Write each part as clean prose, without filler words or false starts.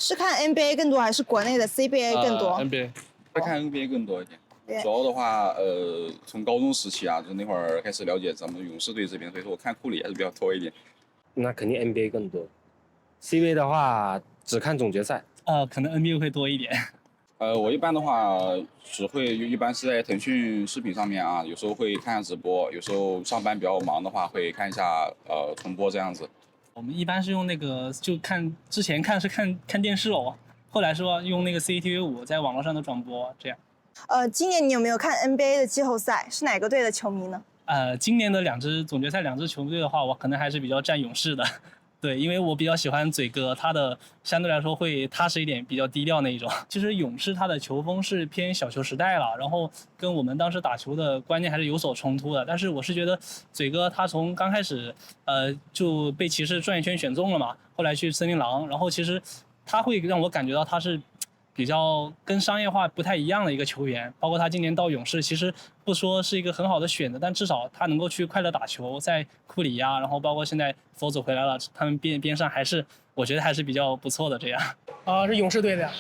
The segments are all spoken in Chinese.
是看 NBA 更多还是国内的 CBA 更多？NBA 会看 NBA 更多一点。对主要的话，从高中时期啊，就那会儿开始了解咱们勇士队这边，所以说我看库里还是比较多一点。那肯定 NBA 更多。CBA 的话只看总决赛。可能 NBA 会多一点。我一般的话一般是在腾讯视频上面啊，有时候会看下直播，有时候上班比较忙的话会看一下重播这样子。我们一般是用那个之前看电视哦，后来说用那个 CCTV5在网络上的转播这样。今年你有没有看 NBA 的季后赛？是哪个队的球迷呢？今年的总决赛两支球队的话，我可能还是比较站勇士的。对，因为我比较喜欢嘴哥，他的相对来说会踏实一点，比较低调那一种。其实勇士他的球风是偏小球时代了，然后跟我们当时打球的观念还是有所冲突的。但是我是觉得嘴哥他从刚开始就被骑士转一圈选中了嘛，后来去森林狼，然后其实他会让我感觉到他是比较跟商业化不太一样的一个球员，包括他今年到勇士，其实不说是一个很好的选择，但至少他能够去快乐打球，在库里呀，然后包括现在佛祖回来了，他们边上还是我觉得还是比较不错的这样。是勇士队的呀，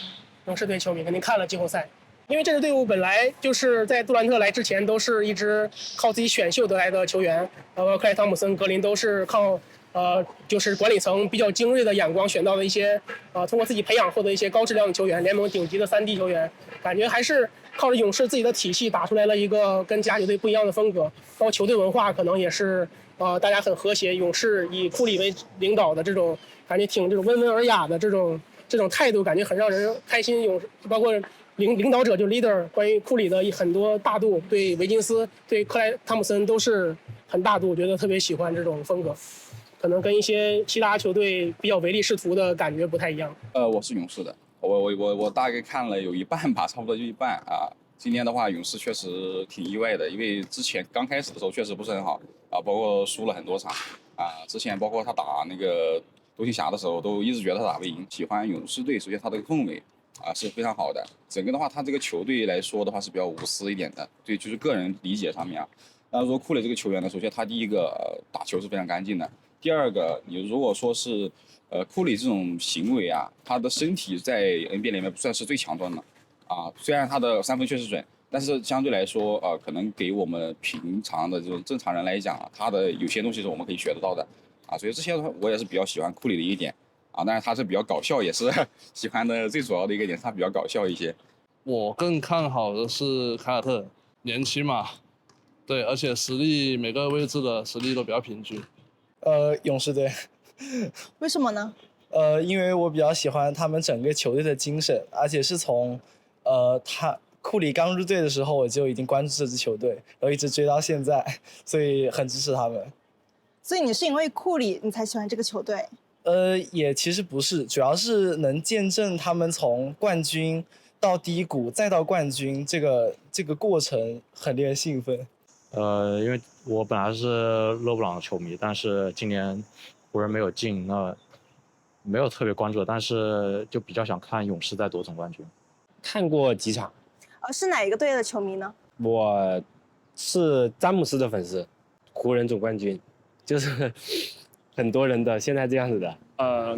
勇士队球迷肯定看了季后赛，因为这支队伍本来就是在杜兰特来之前都是一支靠自己选秀得来的球员，克莱汤普森、格林都是靠就是管理层比较精锐的眼光选到的一些通过自己培养获得一些高质量的球员，联盟顶级的3D 球员，感觉还是靠着勇士自己的体系打出来了一个跟其他球队不一样的风格，包括球队文化可能也是大家很和谐，勇士以库里为领导的这种感觉挺这种温文尔雅的这种态度，感觉很让人开心。包括领导者就 leader， 关于库里的很多大度，对维金斯、对克莱汤普森都是很大度，觉得特别喜欢这种风格。可能跟一些其他球队比较唯利是图的感觉不太一样。我是勇士的，我大概看了有一半吧，差不多就一半啊。今年的话，勇士确实挺意外的，因为之前刚开始的时候确实不是很好啊，包括输了很多场啊。之前包括他打那个独行侠的时候，都一直觉得他打不赢。喜欢勇士队，首先他的氛围是非常好的，整个的话，他这个球队来说的话是比较无私一点的，对，就是个人理解上面啊。那说库里这个球员呢，首先他第一个打球是非常干净的。第二个，你如果说是，库里这种行为啊，他的身体在 NBA 里面不算是最强壮的，啊，虽然他的3分确实准，但是相对来说，可能给我们平常的这种正常人来讲啊，他的有些东西是我们可以学得到的，啊，所以这些我也是比较喜欢库里的一点，啊，当然他是比较搞笑，也是喜欢的最主要的一个点，他比较搞笑一些。我更看好的是凯尔特，年轻嘛，对，而且实力每个位置的实力都比较平均。勇士队。为什么呢？因为我比较喜欢他们整个球队的精神，而且是从库里刚入队的时候我就已经关注这支球队，然后一直追到现在，所以很支持他们。所以你是因为库里你才喜欢这个球队？也其实不是，主要是能见证他们从冠军到低谷再到冠军这个过程很令人兴奋。因为我本来是勒布朗的球迷，但是今年湖人没有进，那没有特别关注，但是就比较想看勇士再夺总冠军。看过几场。是哪一个队的球迷呢？我是詹姆斯的粉丝，湖人总冠军，就是很多人的现在这样子的。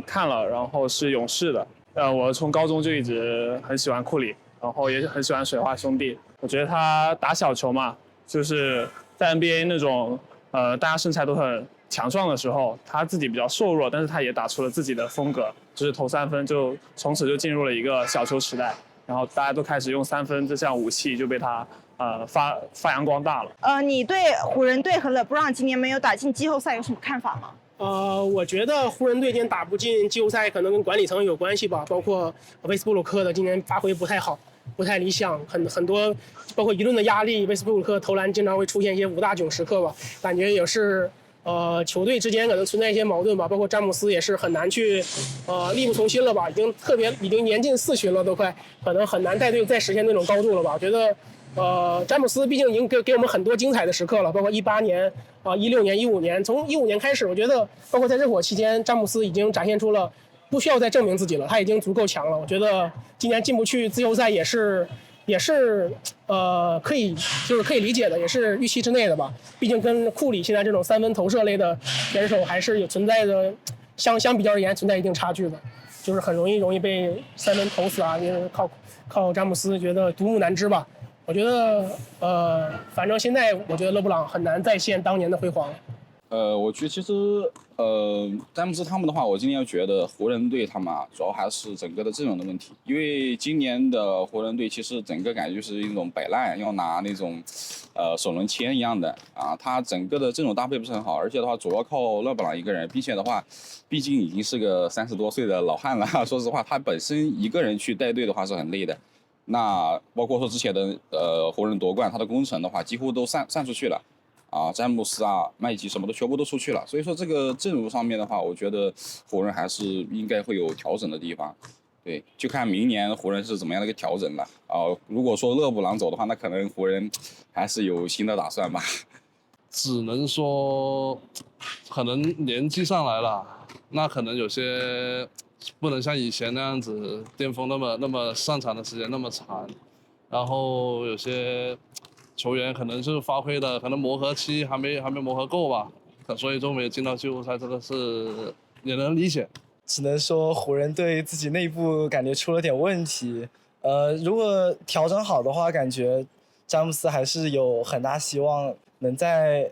看了，然后是勇士的。我从高中就一直很喜欢库里，然后也很喜欢水花兄弟。我觉得他打小球嘛，就是在 NBA 那种大家身材都很强壮的时候，他自己比较瘦弱，但是他也打出了自己的风格，就是投3分，就从此就进入了一个小球时代，然后大家都开始用3分这项武器，就被他发扬光大了。你对湖人队和勒布朗今年没有打进季后赛有什么看法吗？我觉得湖人队今年打不进季后赛可能跟管理层有关系吧，包括威斯布鲁克的今年发挥不太好，不太理想，很多包括舆论的压力，威斯布鲁克投篮经常会出现一些5大囧时刻吧，感觉也是球队之间可能存在一些矛盾吧，包括詹姆斯也是很难去力不从心了吧，已经年近40了都快，可能很难带队再实现那种高度了吧。我觉得詹姆斯毕竟已经给我们很多精彩的时刻了，包括18年16年15年，从15年开始，我觉得包括在热火期间，詹姆斯已经展现出了不需要再证明自己了，他已经足够强了。我觉得今年进不去季后赛也是可以理解的，也是预期之内的吧。毕竟跟库里现在这种3分投射类的选手还是有存在的相比较而言存在一定差距的。就是很容易被三分投死啊，因为靠詹姆斯，觉得独木难支吧。我觉得反正现在我觉得勒布朗很难再现当年的辉煌。我觉得其实詹姆斯他们的话，我今天觉得湖人队他们主要还是整个的阵容的问题，因为今年的湖人队其实整个感觉就是一种摆烂，要拿那种首轮签一样的啊，他整个的阵容搭配不是很好，而且的话主要靠勒布朗一个人，并且的话，毕竟已经是个30多岁的老汉了，说实话，他本身一个人去带队的话是很累的。那包括说之前的湖人夺冠，他的功臣的话几乎都散出去了。詹姆斯麦吉什么的全部都出去了，所以说这个阵容上面的话，我觉得湖人还是应该会有调整的地方。对，就看明年湖人是怎么样的一个调整了。如果说勒布朗走的话，那可能湖人还是有新的打算吧。只能说，可能年纪上来了，那可能有些不能像以前那样子巅峰那么上场的时间那么长，然后有些球员可能是发挥的，可能磨合期还没磨合够吧，所以就没有进到季后赛，这个是也能理解。只能说湖人队自己内部感觉出了点问题。如果调整好的话，感觉詹姆斯还是有很大希望能再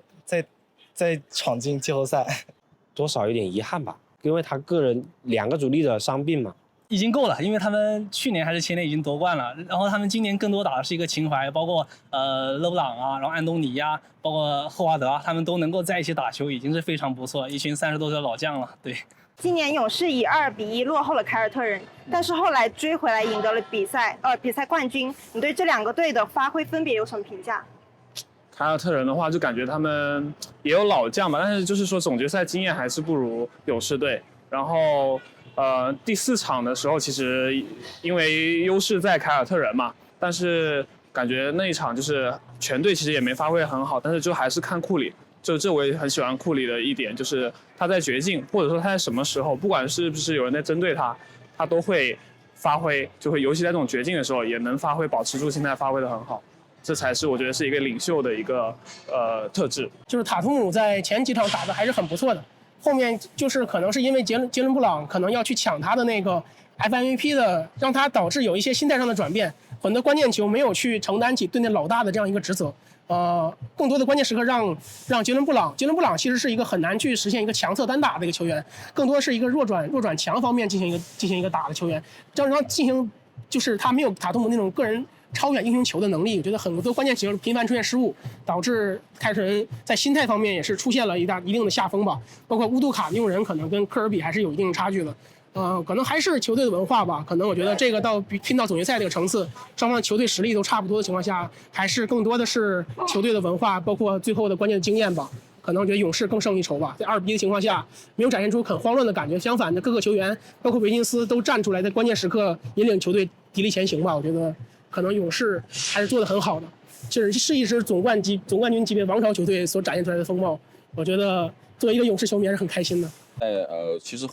闯进季后赛。多少有点遗憾吧，因为他个人2个主力的伤病嘛。已经够了，因为他们去年还是前年已经夺冠了，然后他们今年更多打的是一个情怀，包括勒布朗然后安东尼包括霍华德他们都能够在一起打球，已经是非常不错，一群30多岁的老将了。对，今年勇士以2-1落后了凯尔特人，但是后来追回来赢得了比赛冠军。你对这2个队的发挥分别有什么评价？凯尔特人的话，就感觉他们也有老将吧，但是就是说总决赛经验还是不如勇士队。然后第4场的时候，其实因为优势在凯尔特人嘛，但是感觉那一场就是全队其实也没发挥很好，但是就还是看库里。这我也很喜欢库里的一点，就是他在绝境或者说他在什么时候，不管是不是有人在针对他，他都会发挥，就会尤其在这种绝境的时候也能发挥，保持住心态，发挥得很好。这才是我觉得是一个领袖的一个特质。就是塔图姆在前几场打的还是很不错的，后面就是可能是因为杰伦布朗可能要去抢他的那个 FMVP 的，让他导致有一些心态上的转变，很多关键球没有去承担起队内老大的这样一个职责。更多的关键时刻让杰伦布朗其实是一个很难去实现一个强侧单打的一个球员，更多是一个弱转强方面进行一个打的球员，这样让进行就是他没有塔图姆那种个人超远英雄球的能力，我觉得很多关键球频繁出现失误，导致凯尔特人在心态方面也是出现了一定的下风吧。包括乌杜卡用人可能跟科尔比还是有一定差距的。可能还是球队的文化吧。可能我觉得这个拼到总决赛这个层次，双方球队实力都差不多的情况下，还是更多的是球队的文化，包括最后的关键的经验吧。可能我觉得勇士更胜一筹吧，在2-1的情况下，没有展现出很慌乱的感觉。相反的，各个球员，包括维金斯都站出来，在关键时刻引领球队砥砺前行吧。我觉得可能勇士还是做得很好的，这是一支总冠军级别王朝球队所展现出来的风貌。我觉得作为一个勇士球迷还是很开心的。其实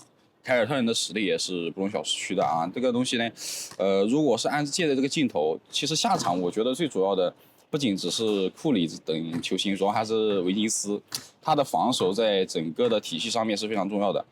凯尔特人的实力也是不容小觑的啊。这个东西呢，如果是按借的这个镜头，其实下场我觉得最主要的不仅只是库里等球星，主要还是维金斯，他的防守在整个的体系上面是非常重要的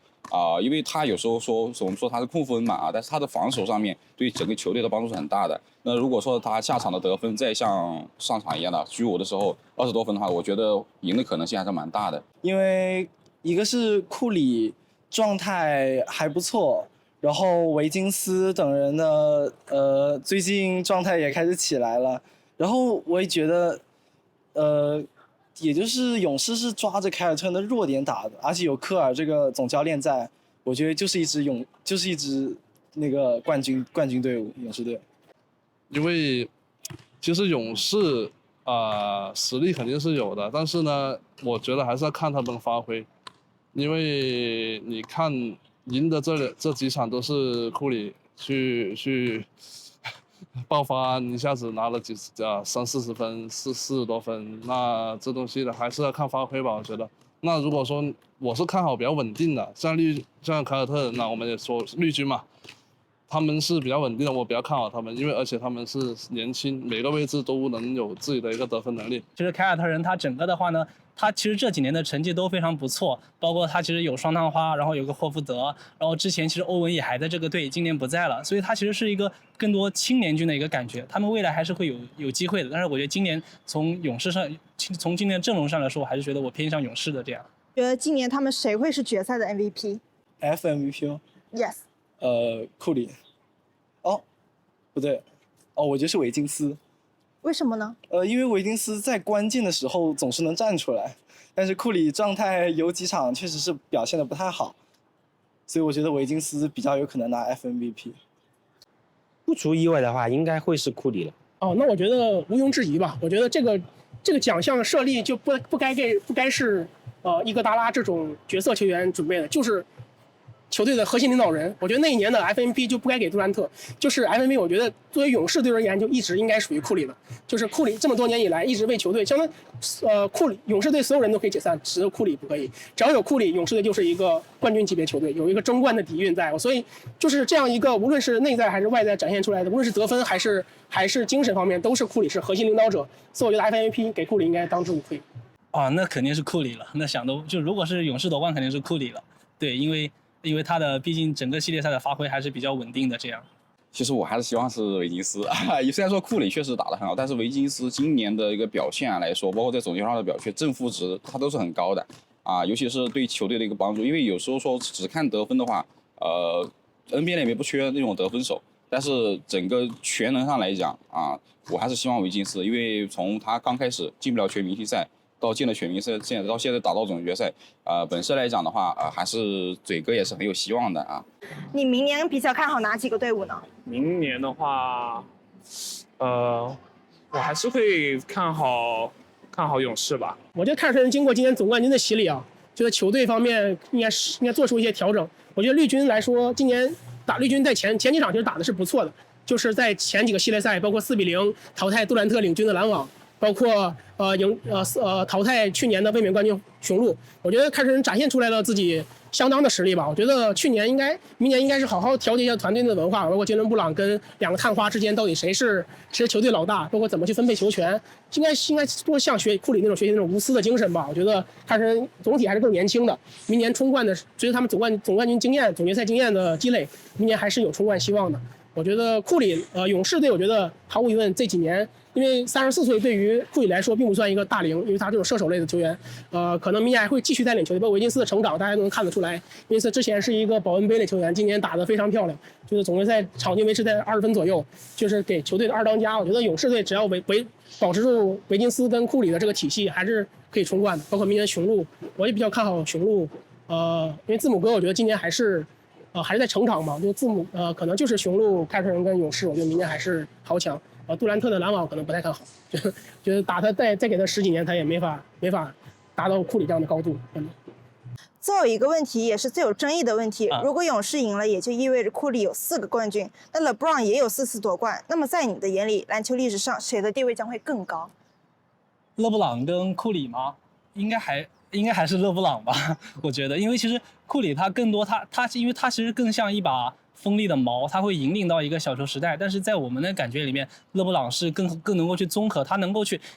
因为他有时候我们说他是控分嘛但是他的防守上面对整个球队的帮助是很大的。那如果说他下场的得分再像上场一样的局5的时候20多分的话，我觉得赢的可能性还是蛮大的。因为一个是库里状态还不错，然后维金斯等人的最近状态也开始起来了，然后我也觉得也就是勇士是抓着凯尔特人的弱点打的，而且有科尔这个总教练在，我觉得就是一支那个冠军队伍，勇士队。因为其实勇士实力肯定是有的，但是呢，我觉得还是要看他们发挥。因为你看赢的这几场都是库里去爆发，一下子拿了30-40分，40多分，那这东西的还是要看发挥吧，我觉得。那如果说我是看好比较稳定的，像凯尔特人，那我们也说绿军嘛，他们是比较稳定的，我比较看好他们，因为而且他们是年轻，每个位置都能有自己的一个得分能力。其实凯尔特人他整个的话呢，他其实这几年的成绩都非常不错，包括他其实有双探花，然后有个霍福德，然后之前其实欧文也还在这个队，今年不在了，所以他其实是一个更多青年军的一个感觉，他们未来还是会有机会的。但是我觉得今年从勇士上，从今年阵容上来说，我还是觉得我偏向勇士的这样。觉得今年他们谁会是决赛的 MVP？FMVP 哦。 Yes。库里。哦，不对，哦，我觉得是维金斯。为什么呢？因为维金斯在关键的时候总是能站出来，但是库里状态有几场确实是表现的不太好，所以我觉得维金斯比较有可能拿 FMVP。不出意外的话，应该会是库里了。哦，那我觉得毋庸置疑吧。我觉得这个奖项设立就不该是伊戈达拉这种角色球员准备的，就是球队的核心领导人。我觉得那一年的 FMVP 就不该给杜兰特，就是 FMVP 我觉得作为勇士队而言就一直应该属于库里的，就是库里这么多年以来一直为球队，相当库里勇士队所有人都可以解散，只有库里不可以。只要有库里，勇士队就是一个冠军级别球队，有一个争冠的底蕴在。所以就是这样一个无论是内在还是外在展现出来的，无论是得分还是精神方面，都是库里是核心领导者。所以我觉得 FMVP 给库里应该当之无愧。啊，那肯定是库里了。那想都就如果是勇士夺冠，肯定是库里了。对，因为他的毕竟整个系列赛的发挥还是比较稳定的这样。其实我还是希望是维金斯虽然说库里确实打得很好，但是维金斯今年的一个表现来说，包括在总决赛的表现，正负值他都是很高的啊，尤其是对球队的一个帮助。因为有时候说只看得分的话，NBA 里面不缺那种得分手，但是整个全能上来讲啊，我还是希望维金斯，因为从他刚开始进不了全明星赛，到进了全明星赛，到现在打到总决赛，本身来讲的话，还是嘴哥也是很有希望的啊。你明年比较看好哪几个队伍呢？明年的话，我还是会看好勇士吧。我觉得凯尔特人经过今年总冠军的洗礼啊，觉得球队方面应该做出一些调整。我觉得绿军来说，今年打绿军在前几场其实打的是不错的，就是在前几个系列赛，包括4-0淘汰杜兰特领军的篮网，包括淘汰去年的卫冕冠军雄鹿。我觉得凯尔特人展现出来了自己相当的实力吧。我觉得明年应该是好好调节一下团队的文化，包括杰伦布朗跟两个探花之间到底谁是球队老大，包括怎么去分配球权，应该多像库里那种学习那种无私的精神吧。我觉得凯尔特人总体还是更年轻的，明年冲冠的随着他们总冠军经验、总决赛经验的积累，明年还是有冲冠希望的。我觉得库里勇士队，我觉得毫无疑问这几年，因为34岁对于库里来说并不算一个大龄，因为他这种射手类的球员，可能明年还会继续带领球队。包括维金斯的成长，大家都能看得出来。维金斯之前是一个保温杯类球员，今年打得非常漂亮，就是总决赛场均维持在20分左右，就是给球队的2当家。我觉得勇士队只要保持住维金斯跟库里的这个体系，还是可以冲冠的。包括明年雄鹿，我也比较看好雄鹿，因为字母哥我觉得今年还是在成长嘛，就字母可能就是雄鹿、凯尔特人跟勇士，我觉得明年还是好强。杜兰特的篮网可能不太看好，觉得打他再给他10几年，他也没法达到库里这样的高度。最后一个问题也是最有争议的问题，如果勇士赢了，也就意味着库里有4个冠军，那 LeBron 也有4次夺冠。那么在你的眼里，篮球历史上谁的地位将会更高？勒布朗跟库里吗？应该还是勒布朗吧，我觉得，因为其实库里他更多因为他其实更像一把锋利的矛，他会引领到一个小球时代。但是在我们的感觉里面，勒布朗是更能够去综合，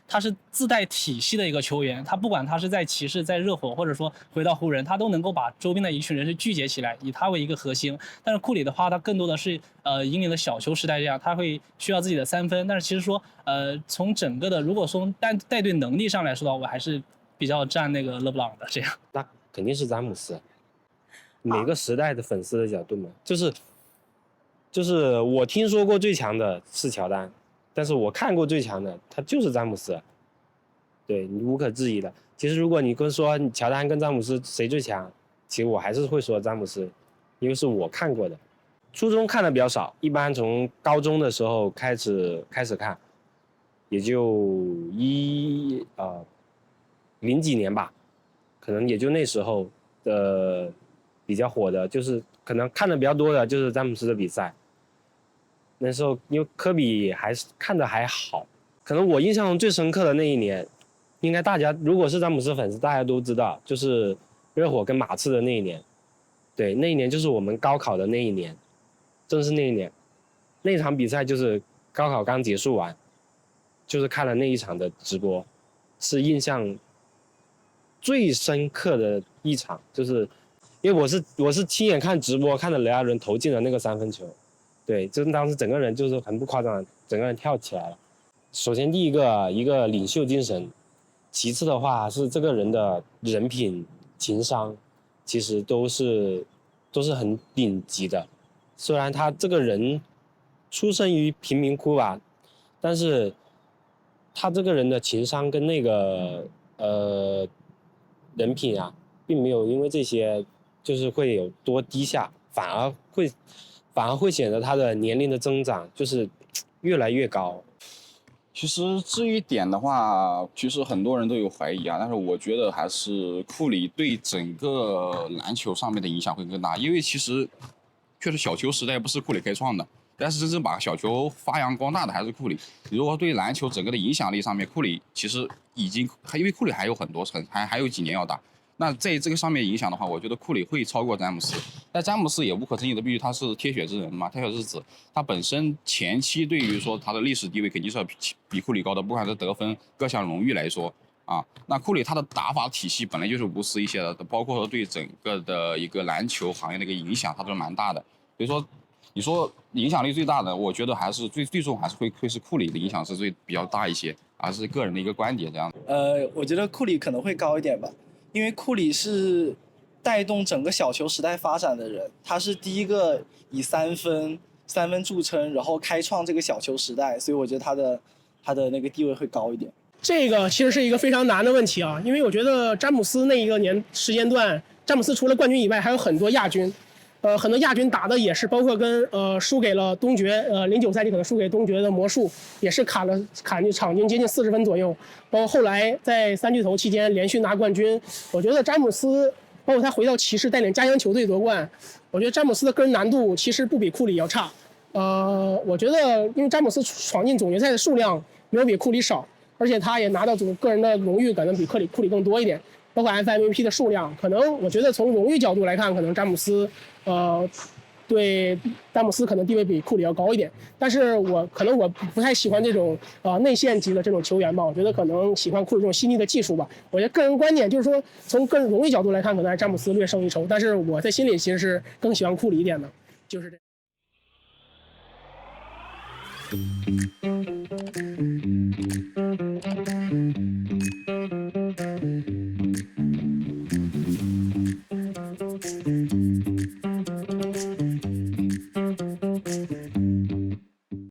他是自带体系的一个球员，他不管他是在骑士、在热火，或者说回到湖人，他都能够把周边的一群人是聚集起来，以他为一个核心。但是库里的话，他更多的是引领了小球时代这样，他会需要自己的3分。但是其实说从整个的如果说带队能力上来说的话，我还是比较站那个勒布朗的这样。那肯定是詹姆斯。每个时代的粉丝的角度嘛，就是我听说过最强的是乔丹，但是我看过最强的他就是詹姆斯，对，你无可置疑的。其实如果你跟说乔丹跟詹姆斯谁最强，其实我还是会说詹姆斯，因为是我看过的。初中看的比较少，一般从高中的时候开始看，也就零几年吧，可能也就那时候的比较火的，就是可能看的比较多的就是詹姆斯的比赛。那时候因为科比还是看的还好，可能我印象中最深刻的那一年，应该大家如果是詹姆斯粉丝，大家都知道，就是热火跟马刺的那一年。对，那一年就是我们高考的那一年。正是那一年，那场比赛就是高考刚结束完，就是看了那一场的直播，是印象最深刻的一场，就是因为我是亲眼看直播，看着雷阿伦投进了那个3分球，对，就是当时整个人就是很不夸张，整个人跳起来了。首先第一个领袖精神，其次的话是这个人的人品、情商，其实都是很顶级的。虽然他这个人出生于贫民窟吧，但是他这个人的情商跟那个人品啊，并没有因为这些就是会有多低下，反而会显得他的年龄的增长就是越来越高。其实这一点的话，其实很多人都有怀疑啊，但是我觉得还是库里对整个篮球上面的影响会更大，因为其实确实小球时代不是库里开创的，但是真正把小球发扬光大的还是库里。如果对篮球整个的影响力上面，库里其实已经，因为库里还有很多还有几年要打。那在这个上面影响的话，我觉得库里会超过詹姆斯。但詹姆斯也无可争议的，必须他是铁血之人嘛，铁血之子。他本身前期对于说他的历史地位肯定是要比库里高的，不管是得分各项荣誉来说啊。那库里他的打法体系本来就是无私一些的，包括说对整个的一个篮球行业的一个影响，他都是蛮大的。所以说，你说影响力最大的，我觉得还是最终还是会是库里的影响是比较大一些，而是个人的一个观点这样。我觉得库里可能会高一点吧。因为库里是带动整个小球时代发展的人，他是第一个以三分著称，然后开创这个小球时代，所以我觉得他的那个地位会高一点。这个其实是一个非常难的问题啊，因为我觉得詹姆斯那一个时间段，詹姆斯除了冠军以外，还有很多亚军，很多亚军打的也是包括跟输给了东决，09赛季可能输给东决的魔术，也是砍场均接近40分左右。包括后来在3巨头期间连续拿冠军，我觉得詹姆斯包括他回到骑士带领家乡球队夺冠，我觉得詹姆斯的个人难度其实不比库里要差。我觉得因为詹姆斯闯进总决赛的数量没有比库里少，而且他也拿到个人的荣誉可能比库里更多一点。包括 FMVP 的数量，可能我觉得从荣誉角度来看，可能詹姆斯可能地位比库里要高一点，但是我不太喜欢这种内线级的这种球员吧，我觉得可能喜欢库里这种细腻的技术吧。我觉得个人观点就是说，从个人荣誉角度来看，可能还是詹姆斯略胜一筹，但是我在心里其实是更喜欢库里一点的，就是这样。